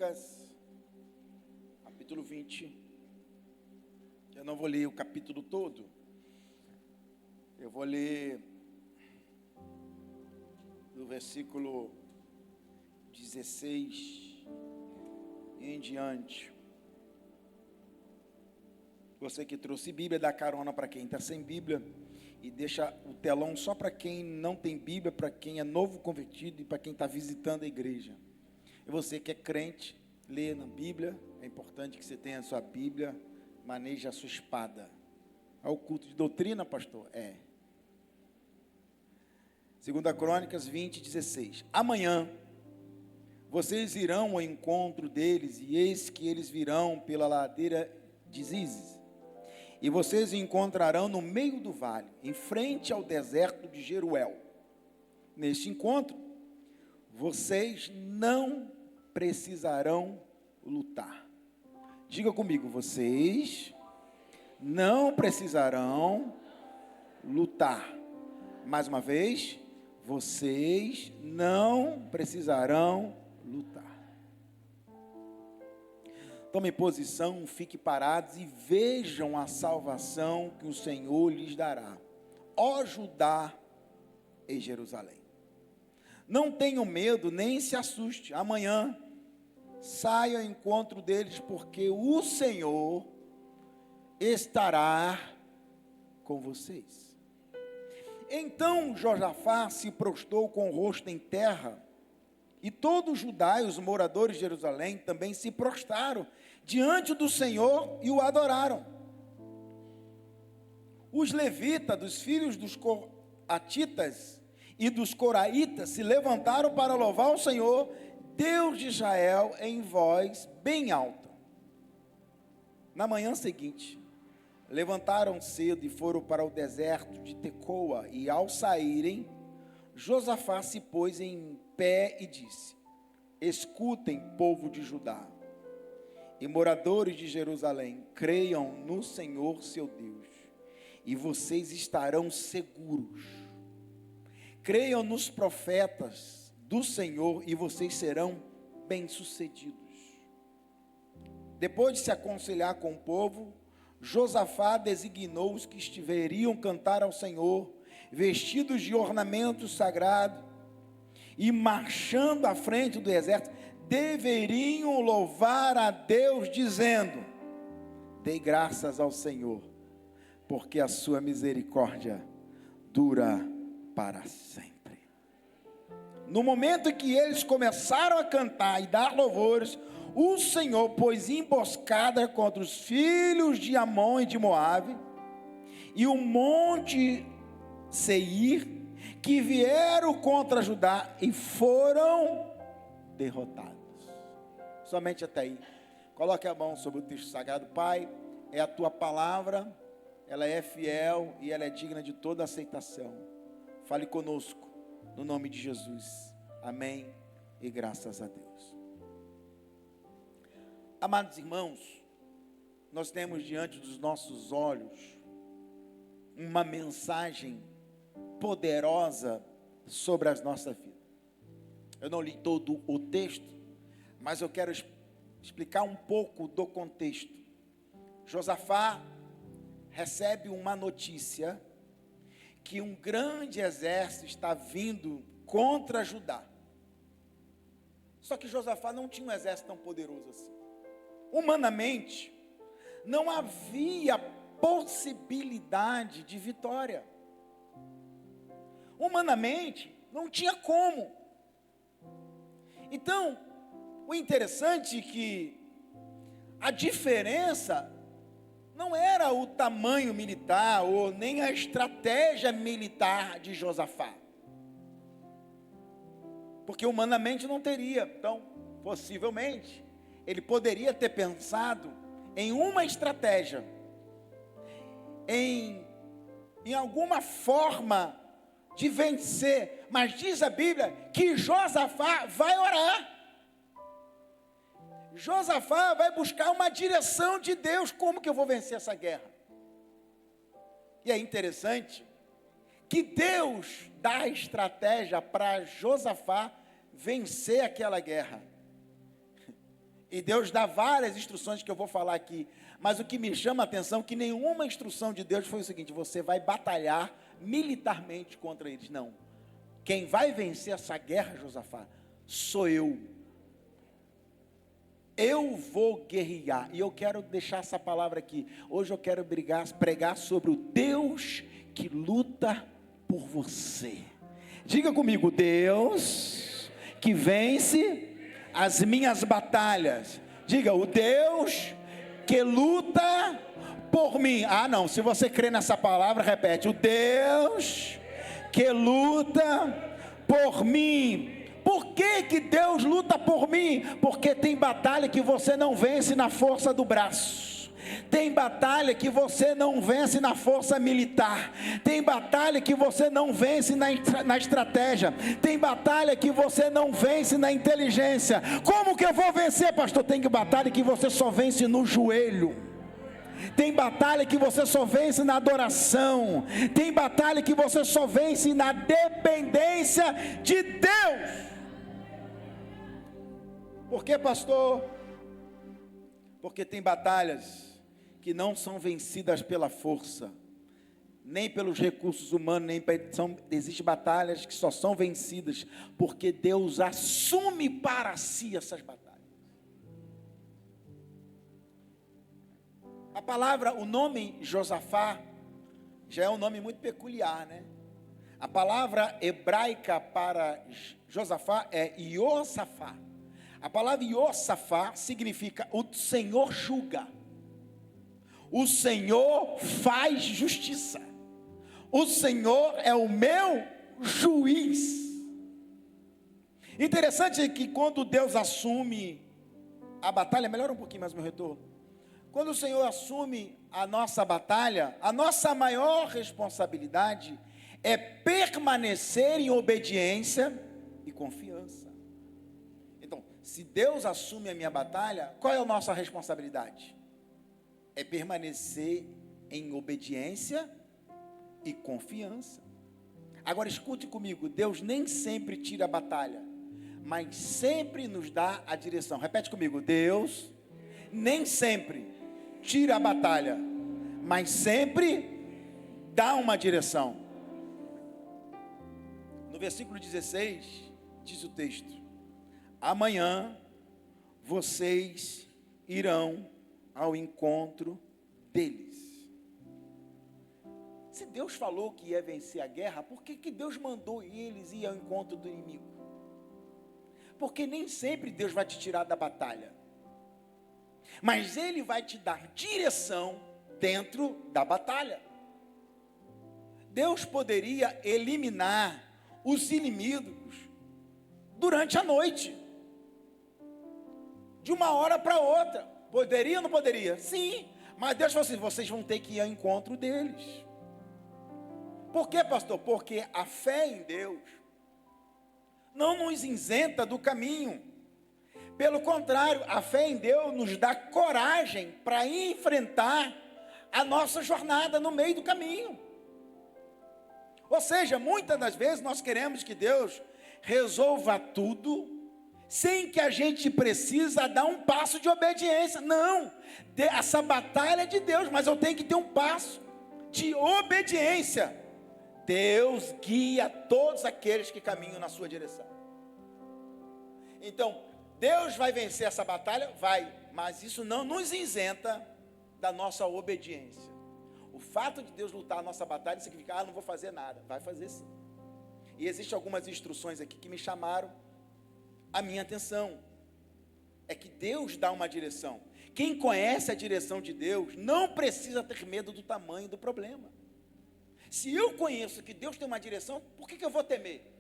Crônicas, capítulo 20. Eu não vou ler o capítulo todo. Eu vou ler do versículo 16 em diante. Você que trouxe Bíblia, dá carona para quem está sem Bíblia e deixa o telão só para quem não tem Bíblia, para quem é novo convertido e para quem está visitando a igreja. E você que é crente, lê na Bíblia. É importante que você tenha a sua Bíblia, maneje a sua espada. É o culto de doutrina, pastor? É. 2 Crônicas 20, 16. Amanhã vocês irão ao encontro deles, e eis que eles virão pela ladeira de Zizes. E vocês encontrarão no meio do vale, em frente ao deserto de Jeruel. Neste encontro, vocês não precisarão lutar. Diga comigo, vocês não precisarão lutar. Mais uma vez, vocês não precisarão lutar. Tomem posição, fiquem parados e vejam a salvação que o Senhor lhes dará, ó Judá e Jerusalém. Não tenham medo, nem se assuste. Amanhã saia ao encontro deles, porque o Senhor estará com vocês. Então Josafá se prostrou com o rosto em terra, e todos os Judá e os moradores de Jerusalém também se prostraram diante do Senhor e o adoraram. Os levitas, dos filhos dos coatitas e dos coraitas, se levantaram para louvar o Senhor, Deus de Israel, em voz bem alta. Na manhã seguinte, levantaram cedo e foram para o deserto de Tecoa, e ao saírem, Josafá se pôs em pé e disse: escutem, povo de Judá e moradores de Jerusalém, creiam no Senhor seu Deus, e vocês estarão seguros. Creiam nos profetas do Senhor, e vocês serão bem-sucedidos. Depois de se aconselhar com o povo, Josafá designou os que estiveriam cantar ao Senhor, vestidos de ornamentos sagrados, e marchando à frente do exército, deveriam louvar a Deus, dizendo: dei graças ao Senhor, porque a sua misericórdia dura para sempre. No momento em que eles começaram a cantar e dar louvores, o Senhor pôs emboscada contra os filhos de Amon e de Moabe, e o monte Seir, que vieram contra Judá e foram derrotados. Somente até aí. Coloque a mão sobre o texto sagrado. Pai, é a tua palavra, ela é fiel e ela é digna de toda aceitação. Fale conosco, no nome de Jesus. Amém e graças a Deus. Amados irmãos, nós temos diante dos nossos olhos uma mensagem poderosa sobre as nossas vidas. Eu não li todo o texto, mas eu quero explicar um pouco do contexto. Josafá recebe uma notícia que um grande exército está vindo contra Judá. Só que Josafá não tinha um exército tão poderoso assim. Humanamente, não havia possibilidade de vitória. Humanamente, não tinha como. Então, o interessante é que a diferença não era o tamanho militar ou nem a estratégia militar de Josafá. Porque humanamente não teria. Então, possivelmente, ele poderia ter pensado em uma estratégia, em alguma forma de vencer, mas diz a Bíblia que Josafá vai orar. Josafá vai buscar uma direção de Deus. Como que eu vou vencer essa guerra? E é interessante que Deus dá a estratégia para Josafá vencer aquela guerra. E Deus dá várias instruções que eu vou falar aqui. Mas o que me chama a atenção é que nenhuma instrução de Deus foi o seguinte: você vai batalhar militarmente contra eles. Não. Quem vai vencer essa guerra, Josafá, sou eu. Eu vou guerrear. E eu quero deixar essa palavra aqui. Hoje eu quero pregar sobre o Deus que luta por você. Diga comigo: Deus que vence as minhas batalhas. Diga: o Deus que luta por mim. Ah, não, se você crê nessa palavra, repete: o Deus que luta por mim. Por que Deus luta por mim? Porque tem batalha que você não vence na força do braço. Tem batalha que você não vence na força militar. Tem batalha que você não vence na estratégia. Tem batalha que você não vence na inteligência. Como que eu vou vencer, pastor? Tem batalha que você só vence no joelho. Tem batalha que você só vence na adoração. Tem batalha que você só vence na dependência de Deus. Por que, pastor? Porque tem batalhas que não são vencidas pela força, nem pelos recursos humanos, existem batalhas que só são vencidas porque Deus assume para si essas batalhas. A palavra, o nome Josafá, já é um nome muito peculiar, né? A palavra hebraica para Josafá é Iosafá. A palavra Iosafá significa o Senhor julga. O Senhor faz justiça. O Senhor é o meu juiz. Interessante é que quando Deus assume a batalha, melhora um pouquinho mais meu retorno. Quando o Senhor assume a nossa batalha, a nossa maior responsabilidade é permanecer em obediência e confiança. Então, se Deus assume a minha batalha, qual é a nossa responsabilidade? É permanecer em obediência e confiança. Agora escute comigo: Deus nem sempre tira a batalha, mas sempre nos dá a direção. Repete comigo: Deus nem sempre tira a batalha, mas sempre dá uma direção. No versículo 16, diz o texto: amanhã vocês irão ao encontro deles. Se Deus falou que ia vencer a guerra, por que Deus mandou eles ir ao encontro do inimigo? Porque nem sempre Deus vai te tirar da batalha, mas Ele vai te dar direção dentro da batalha. Deus poderia eliminar os inimigos durante a noite, de uma hora para outra. Poderia ou não poderia? Sim, mas Deus falou assim: vocês vão ter que ir ao encontro deles. Por quê, pastor? Porque a fé em Deus não nos isenta do caminho. Pelo contrário, a fé em Deus nos dá coragem para enfrentar a nossa jornada no meio do caminho. Ou seja, muitas das vezes nós queremos que Deus resolva tudo sem que a gente precisa dar um passo de obediência. Não, essa batalha é de Deus, mas eu tenho que ter um passo de obediência. Deus guia todos aqueles que caminham na sua direção. Então, Deus vai vencer essa batalha? Vai, mas isso não nos isenta da nossa obediência. O fato de Deus lutar a nossa batalha significa: não vou fazer nada. Vai fazer sim. E existem algumas instruções aqui que me chamaram a minha atenção. É que Deus dá uma direção. Quem conhece a direção de Deus não precisa ter medo do tamanho do problema. Se eu conheço que Deus tem uma direção, por que eu vou temer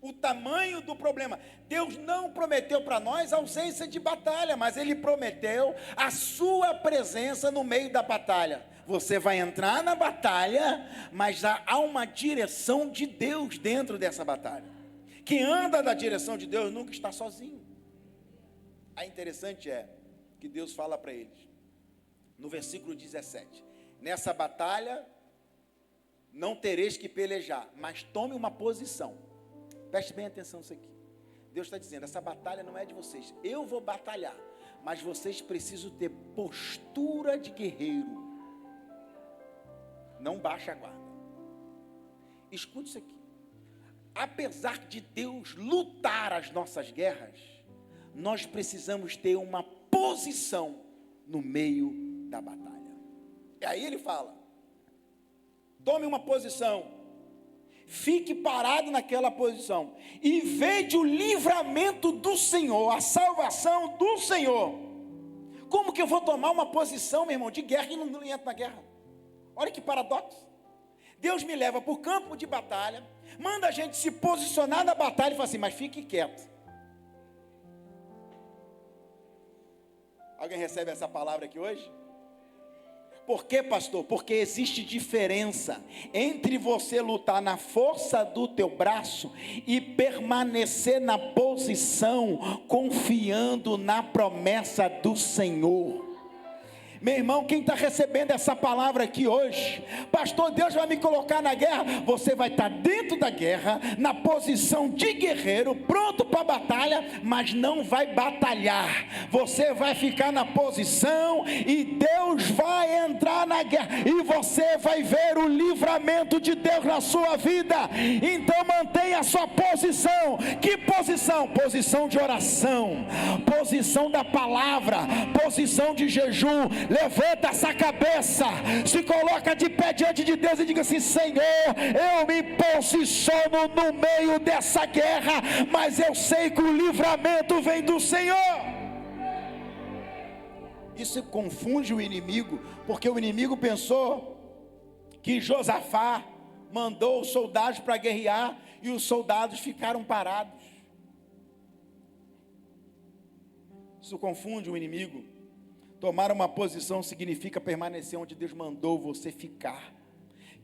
o tamanho do problema? Deus não prometeu para nós ausência de batalha, mas Ele prometeu a sua presença no meio da batalha. Você vai entrar na batalha, mas há uma direção de Deus dentro dessa batalha. Quem anda na direção de Deus nunca está sozinho. A interessante é que Deus fala para eles, no versículo 17: nessa batalha não tereis que pelejar, mas tome uma posição. Preste bem atenção nisso aqui. Deus está dizendo: essa batalha não é de vocês, eu vou batalhar, mas vocês precisam ter postura de guerreiro. Não baixa a guarda. Escute isso aqui. Apesar de Deus lutar as nossas guerras, nós precisamos ter uma posição no meio da batalha. E aí ele fala: tome uma posição, fique parado naquela posição e veja o livramento do Senhor, a salvação do Senhor. Como que eu vou tomar uma posição, meu irmão, de guerra e não entro na guerra? Olha que paradoxo. Deus me leva para o campo de batalha, manda a gente se posicionar na batalha e fala assim: mas fique quieto. Alguém recebe essa palavra aqui hoje? Por quê, pastor? Porque existe diferença entre você lutar na força do teu braço e permanecer na posição, confiando na promessa do Senhor. Meu irmão, quem está recebendo essa palavra aqui hoje, pastor, Deus vai me colocar na guerra. Você vai estar dentro da guerra, na posição de guerreiro, pronto para a batalha, mas não vai batalhar. Você vai ficar na posição e Deus vai entrar na guerra, e você vai ver o livramento de Deus na sua vida. Então mantenha a sua posição. Que posição? Posição de oração, posição da palavra, posição de jejum. Levanta essa cabeça, se coloca de pé diante de Deus e diga assim: Senhor, eu me posiciono no meio dessa guerra, mas eu sei que o livramento vem do Senhor. Isso confunde o inimigo, porque o inimigo pensou que Josafá mandou os soldados para guerrear e os soldados ficaram parados. Isso confunde o inimigo. Tomar uma posição significa permanecer onde Deus mandou você ficar,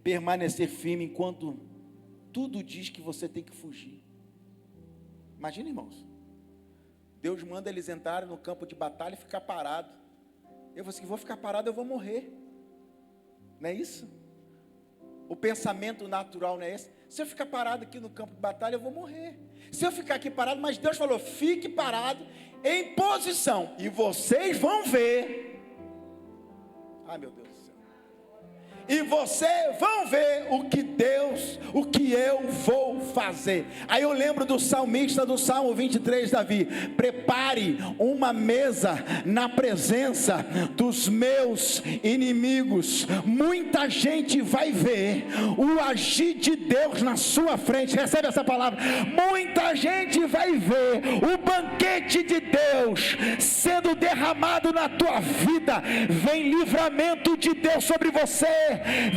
permanecer firme enquanto tudo diz que você tem que fugir. Imagina, irmãos, Deus manda eles entrarem no campo de batalha e ficar parado. Eu vou assim: vou ficar parado, eu vou morrer. Não é isso? O pensamento natural não é esse? Se eu ficar parado aqui no campo de batalha, eu vou morrer. Se eu ficar aqui parado, mas Deus falou: fique parado em posição, e vocês vão ver. Ai, meu Deus do céu. E vocês vão ver o que eu vou fazer. Aí eu lembro do salmista do Salmo 23, Davi: prepare uma mesa na presença dos meus inimigos. Muita gente vai ver o agir de Deus na sua frente. Recebe essa palavra. Muita gente vai ver o banquete de Deus sendo derramado na tua vida. Vem livramento de Deus sobre você,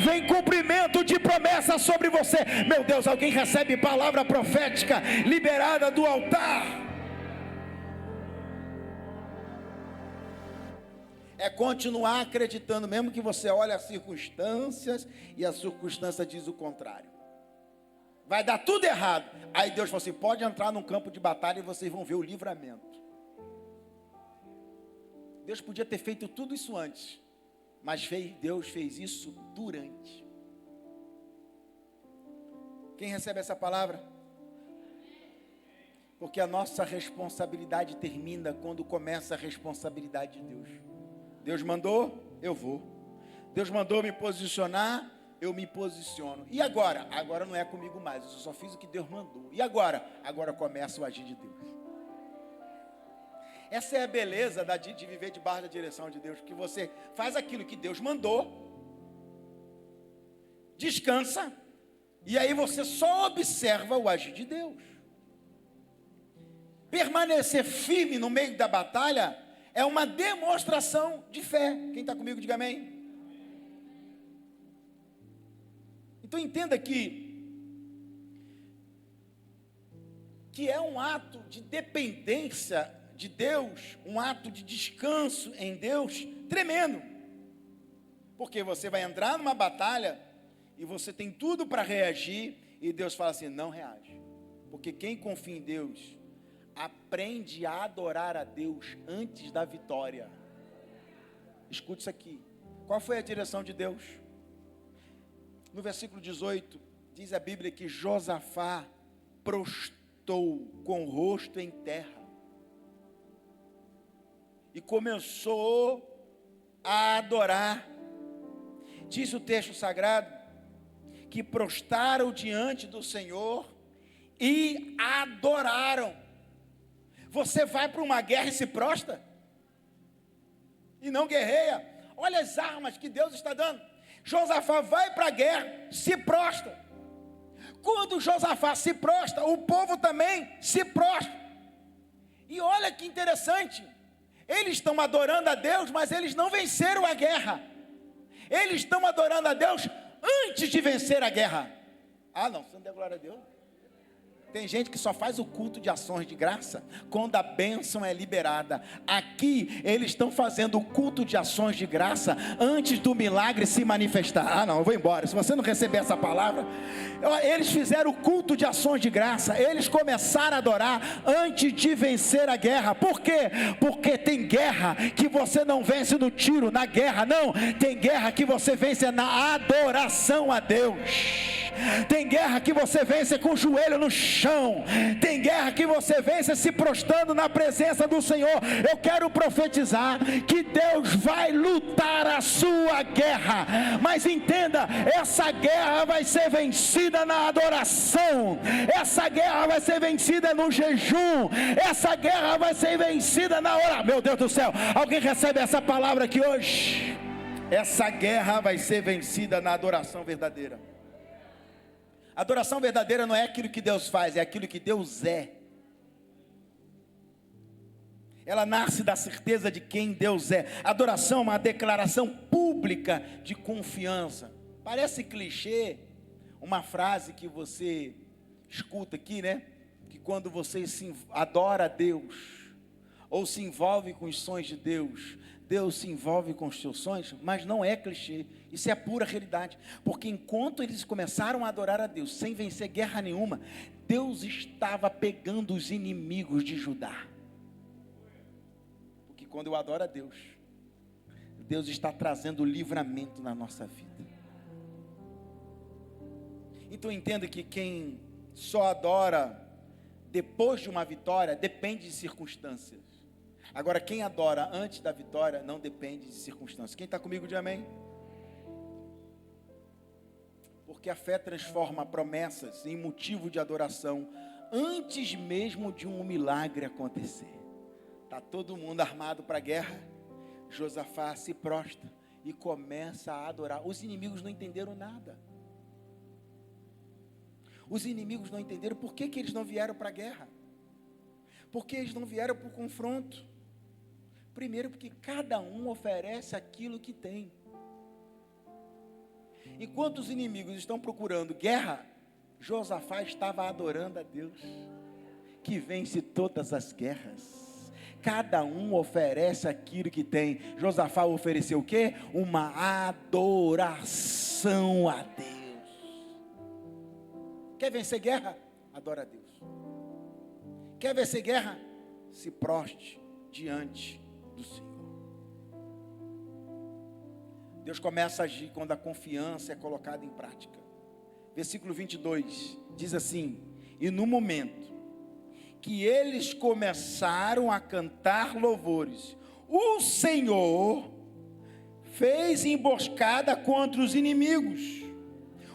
vem cumprimento de promessa sobre você. Meu Deus, alguém recebe palavra profética liberada do altar? É continuar acreditando, mesmo que você olhe as circunstâncias e a circunstância diz o contrário. Vai dar tudo errado. Aí Deus falou assim: pode entrar num campo de batalha e vocês vão ver o livramento. Deus podia ter feito tudo isso antes, mas Deus fez isso durante. Quem recebe essa palavra? Porque a nossa responsabilidade termina quando começa a responsabilidade de Deus. Deus mandou, eu vou. Deus mandou me posicionar, eu me posiciono. E agora? Agora não é comigo mais, eu só fiz o que Deus mandou. E agora? Agora começa o agir de Deus. Essa é a beleza de viver debaixo da direção de Deus, que você faz aquilo que Deus mandou, descansa, e aí você só observa o agir de Deus. Permanecer firme no meio da batalha é uma demonstração de fé. Quem está comigo, diga amém. Então entenda que é um ato de dependência de Deus, um ato de descanso em Deus tremendo, porque você vai entrar numa batalha e você tem tudo para reagir, e Deus fala assim: não reage, porque quem confia em Deus aprende a adorar a Deus antes da vitória. Escute isso aqui. Qual foi a direção de Deus? No versículo 18 diz a Bíblia que Josafá prostrou com o rosto em terra. e começou a adorar. Diz o texto sagrado que prostraram diante do Senhor e adoraram. Você vai para uma guerra e se prostra? E não guerreia? Olha as armas que Deus está dando. Josafá vai para a guerra, se prostra. Quando Josafá se prostra, o povo também se prostra. E olha que interessante, eles estão adorando a Deus, mas eles não venceram a guerra. Eles estão adorando a Deus antes de vencer a guerra. Ah não, você não deu glória a Deus? Tem gente que só faz o culto de ações de graça quando a bênção é liberada. Aqui eles estão fazendo o culto de ações de graça antes do milagre se manifestar. Ah não, eu vou embora, se você não receber essa palavra. Eles fizeram o culto de ações de graça, eles começaram a adorar antes de vencer a guerra. Por quê? Porque tem guerra que você não vence no tiro, na guerra não. Tem guerra que você vence na adoração a Deus. Tem guerra que você vence com o joelho no chão. Tem guerra que você vence se prostrando na presença do Senhor. Eu quero profetizar que Deus vai lutar a sua guerra. Mas entenda, essa guerra vai ser vencida na adoração. Essa guerra vai ser vencida no jejum. Essa guerra vai ser vencida na oração. Meu Deus do céu, alguém recebe essa palavra aqui hoje? Essa guerra vai ser vencida na adoração verdadeira. Adoração verdadeira não é aquilo que Deus faz, é aquilo que Deus é. Ela nasce da certeza de quem Deus é. Adoração é uma declaração pública de confiança. Parece clichê, uma frase que você escuta aqui, né? Que quando você adora a Deus, ou se envolve com os sonhos de Deus, Deus se envolve com os seus sonhos, mas não é clichê, isso é a pura realidade, porque enquanto eles começaram a adorar a Deus, sem vencer guerra nenhuma, Deus estava pegando os inimigos de Judá, porque quando eu adoro a Deus, Deus está trazendo livramento na nossa vida. Então entenda que quem só adora depois de uma vitória, depende de circunstâncias. Agora, quem adora antes da vitória, não depende de circunstâncias. Quem está comigo, diz amém? Porque a fé transforma promessas em motivo de adoração, antes mesmo de um milagre acontecer. Está todo mundo armado para a guerra, Josafá se prostra e começa a adorar. Os inimigos não entenderam nada. Os inimigos não entenderam por que eles não vieram para a guerra. Porque eles não vieram para o confronto. Primeiro, porque cada um oferece aquilo que tem. Enquanto os inimigos estão procurando guerra, Josafá estava adorando a Deus, que vence todas as guerras. Cada um oferece aquilo que tem. Josafá ofereceu o quê? Uma adoração a Deus. Quer vencer guerra? Adora a Deus. Quer vencer guerra? Se proste diante do Senhor. Deus começa a agir quando a confiança é colocada em prática. Versículo 22 diz assim: e no momento que eles começaram a cantar louvores, o Senhor fez emboscada contra os inimigos.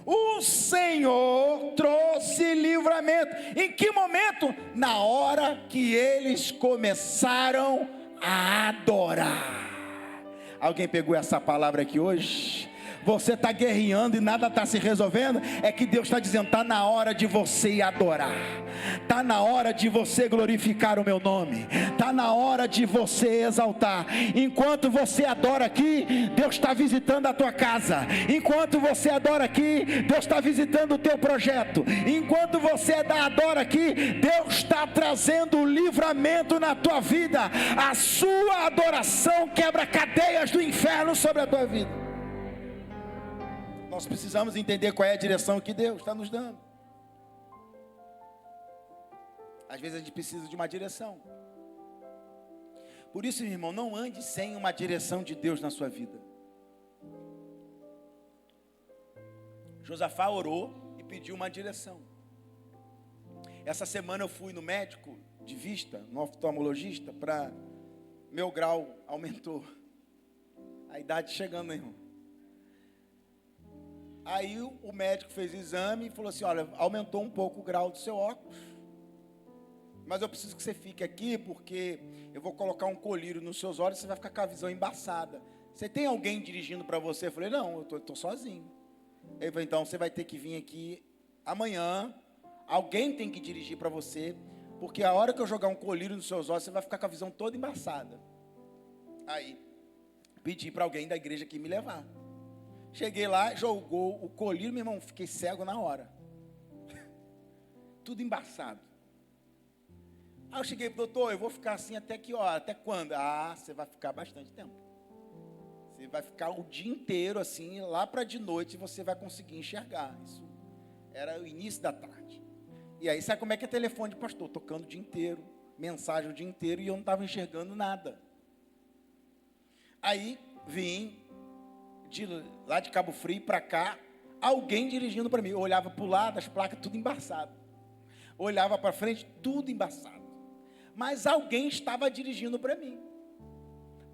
O Senhor trouxe livramento. Em que momento? Na hora que eles começaram a adorar. Alguém pegou essa palavra aqui hoje? Você está guerreando e nada está se resolvendo? É que Deus está dizendo, está na hora de você adorar, está na hora de você glorificar o meu nome, está na hora de você exaltar. Enquanto você adora aqui, Deus está visitando a tua casa. Enquanto você adora aqui, Deus está visitando o teu projeto. Enquanto você adora aqui, Deus está trazendo livramento na tua vida. A sua adoração quebra cadeias do inferno sobre a tua vida. Nós precisamos entender qual é a direção que Deus está nos dando. Às vezes a gente precisa de uma direção. Por isso, meu irmão, não ande sem uma direção de Deus na sua vida. Josafá orou e pediu uma direção. Essa semana eu fui no médico de vista, no oftalmologista, para meu grau aumentou. A idade chegando, irmão. Aí o médico fez o exame e falou assim, olha, aumentou um pouco o grau do seu óculos, mas eu preciso que você fique aqui, porque eu vou colocar um colírio nos seus olhos e você vai ficar com a visão embaçada. Você tem alguém dirigindo para você? Eu falei, não, eu estou sozinho. Ele falou, então você vai ter que vir aqui amanhã, alguém tem que dirigir para você, porque a hora que eu jogar um colírio nos seus olhos, você vai ficar com a visão toda embaçada. Aí, pedi para alguém da igreja aqui me levar. Cheguei lá, jogou o colírio, meu irmão, fiquei cego na hora. Tudo embaçado. Aí eu cheguei pro doutor, eu vou ficar assim até que hora? Até quando? Ah, você vai ficar bastante tempo. Você vai ficar o dia inteiro assim, lá para de noite você vai conseguir enxergar. Isso era o início da tarde. E aí, sabe como é que é telefone de pastor? Tocando o dia inteiro, mensagem o dia inteiro, e eu não estava enxergando nada. Aí, vim lá de Cabo Frio para cá, alguém dirigindo para mim. Eu olhava para o lado, as placas tudo embaçado. Olhava para frente, tudo embaçado. Mas alguém estava dirigindo para mim.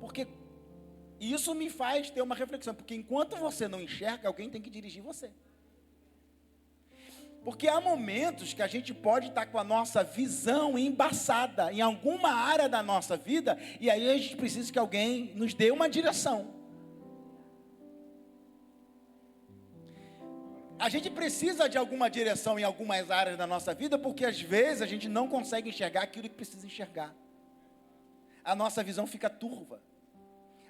Porque isso me faz ter uma reflexão. Porque enquanto você não enxerga, alguém tem que dirigir você. Porque há momentos que a gente pode estar com a nossa visão embaçada em alguma área da nossa vida, e aí a gente precisa que alguém nos dê uma direção. A gente precisa de alguma direção em algumas áreas da nossa vida, porque às vezes a gente não consegue enxergar aquilo que precisa enxergar. A nossa visão fica turva.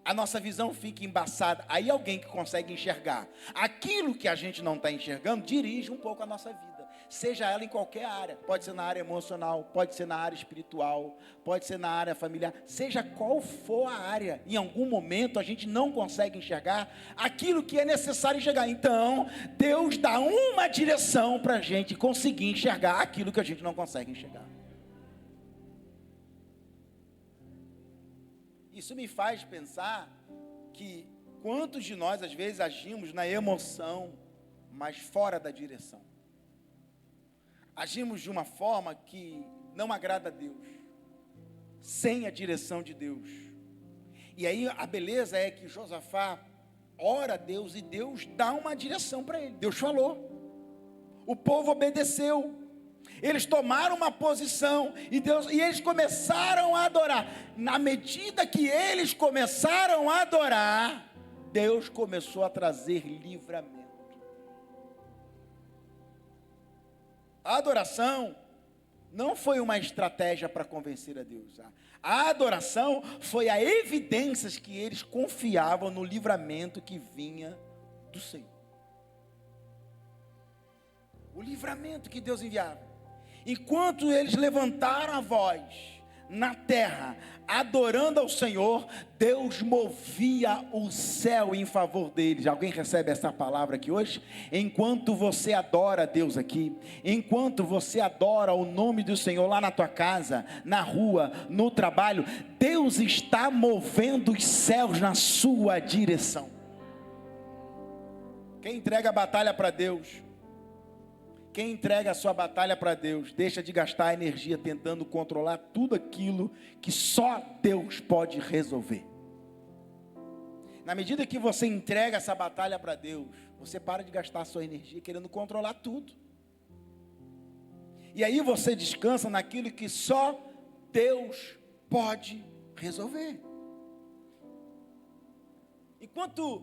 A nossa visão fica embaçada. Aí alguém que consegue enxergar aquilo que a gente não está enxergando, dirige um pouco a nossa vida. Seja ela em qualquer área. Pode ser na área emocional, pode ser na área espiritual, pode ser na área familiar. Seja qual for a área, em algum momento a gente não consegue enxergar aquilo que é necessário enxergar. Então, Deus dá uma direção para a gente conseguir enxergar aquilo que a gente não consegue enxergar. Isso me faz pensar que quantos de nós às vezes agimos na emoção, mas fora da direção. Agimos de uma forma que não agrada a Deus, sem a direção de Deus. E aí a beleza é que Josafá ora a Deus e Deus dá uma direção para ele. Deus falou, o povo obedeceu. Eles tomaram uma posição e eles começaram a adorar. Na medida que eles começaram a adorar, Deus começou a trazer livramento. A adoração não foi uma estratégia para convencer a Deus. A adoração foi a evidência que eles confiavam no livramento que vinha do Senhor. O livramento que Deus enviava. Enquanto eles levantaram a voz na terra, adorando ao Senhor, Deus movia o céu em favor deles. Alguém recebe essa palavra aqui hoje? Enquanto você adora a Deus aqui, enquanto você adora o nome do Senhor lá na tua casa, na rua, no trabalho, Deus está movendo os céus na sua direção. Quem entrega a batalha para Deus, quem entrega a sua batalha para Deus, deixa de gastar energia tentando controlar tudo aquilo que só Deus pode resolver. Na medida que você entrega essa batalha para Deus, você para de gastar a sua energia querendo controlar tudo. E aí você descansa naquilo que só Deus pode resolver. Enquanto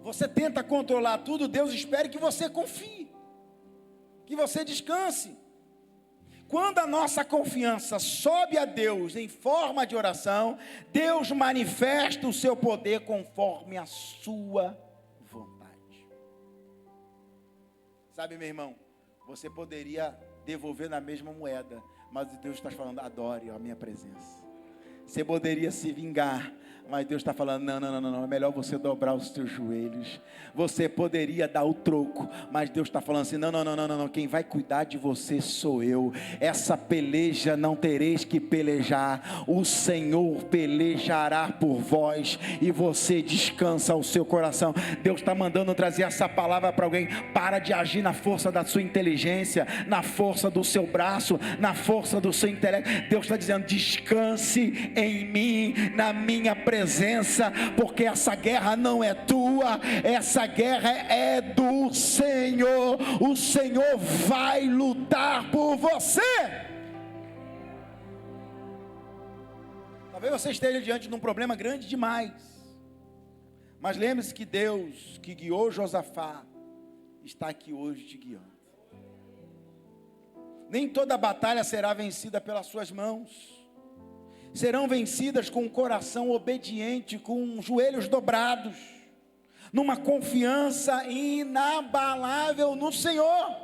você tenta controlar tudo, Deus espera que você confie, que você descanse. Quando a nossa confiança sobe a Deus em forma de oração, Deus manifesta o seu poder conforme a sua vontade. Sabe, meu irmão, você poderia devolver na mesma moeda, mas Deus está falando, adore a minha presença. Você poderia se vingar, Mas Deus está falando, não, é melhor você dobrar os seus joelhos. Você poderia dar o troco, mas Deus está falando assim, não, quem vai cuidar de você sou eu. Essa peleja não tereis que pelejar, o Senhor pelejará por vós, e você descansa o seu coração. Deus está mandando trazer essa palavra para alguém. Para de agir na força da sua inteligência, na força do seu braço, na força do seu intelecto. Deus está dizendo, descanse em mim, na minha presença, porque essa guerra não é tua, essa guerra é do Senhor. O Senhor vai lutar por você. Talvez você esteja diante de um problema grande demais, mas lembre-se que Deus que guiou Josafá está aqui hoje te guiando. Nem toda batalha será vencida pelas suas mãos. Serão vencidas com o coração obediente, com joelhos dobrados, numa confiança inabalável no Senhor.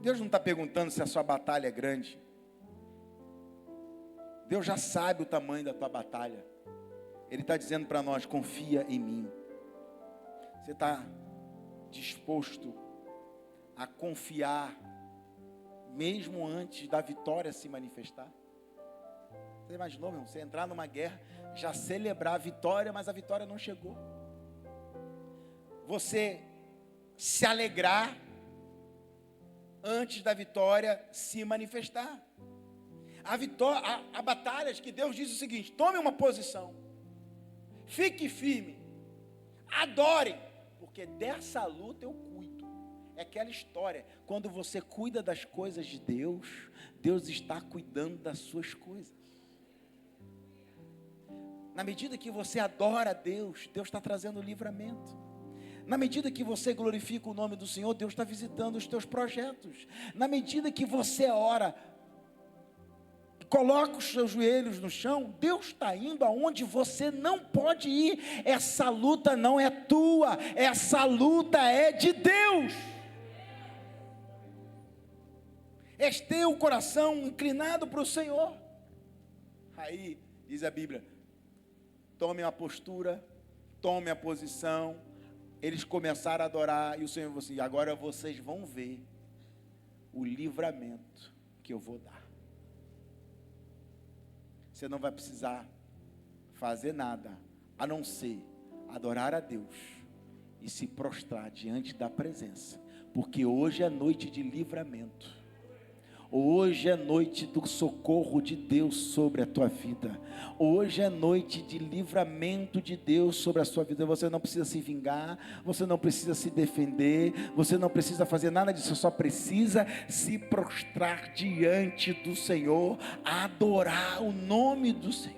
Deus não está perguntando se a sua batalha é grande. Deus já sabe o tamanho da tua batalha. Ele está dizendo para nós, confia em mim. Você está disposto a confiar mesmo antes da vitória se manifestar? Você imaginou, meu irmão, você entrar numa guerra, já celebrar a vitória, mas a vitória não chegou. Você se alegrar antes da vitória se manifestar. Há batalhas que Deus diz o seguinte: tome uma posição, fique firme, adore, porque dessa luta eu cuido. É aquela história, quando você cuida das coisas de Deus, Deus está cuidando das suas coisas. Na medida que você adora a Deus, Deus está trazendo livramento. Na medida que você glorifica o nome do Senhor, Deus está visitando os teus projetos. Na medida que você ora, coloca os seus joelhos no chão, Deus está indo aonde você não pode ir. Essa luta não é tua, essa luta é de Deus. Ter o coração inclinado para o Senhor. Aí, diz a Bíblia, tome a postura, tome a posição. Eles começaram a adorar, e o Senhor falou assim, agora vocês vão ver o livramento que eu vou dar. Você não vai precisar fazer nada, a não ser adorar a Deus e se prostrar diante da presença, porque hoje é noite de livramento. Hoje é noite do socorro de Deus sobre a tua vida. Hoje é noite de livramento de Deus sobre a sua vida. Você não precisa se vingar, você não precisa se defender, você não precisa fazer nada disso, só precisa se prostrar diante do Senhor, adorar o nome do Senhor.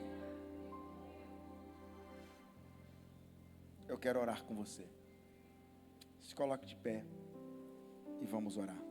Eu quero orar com você. Se coloque de pé e vamos orar.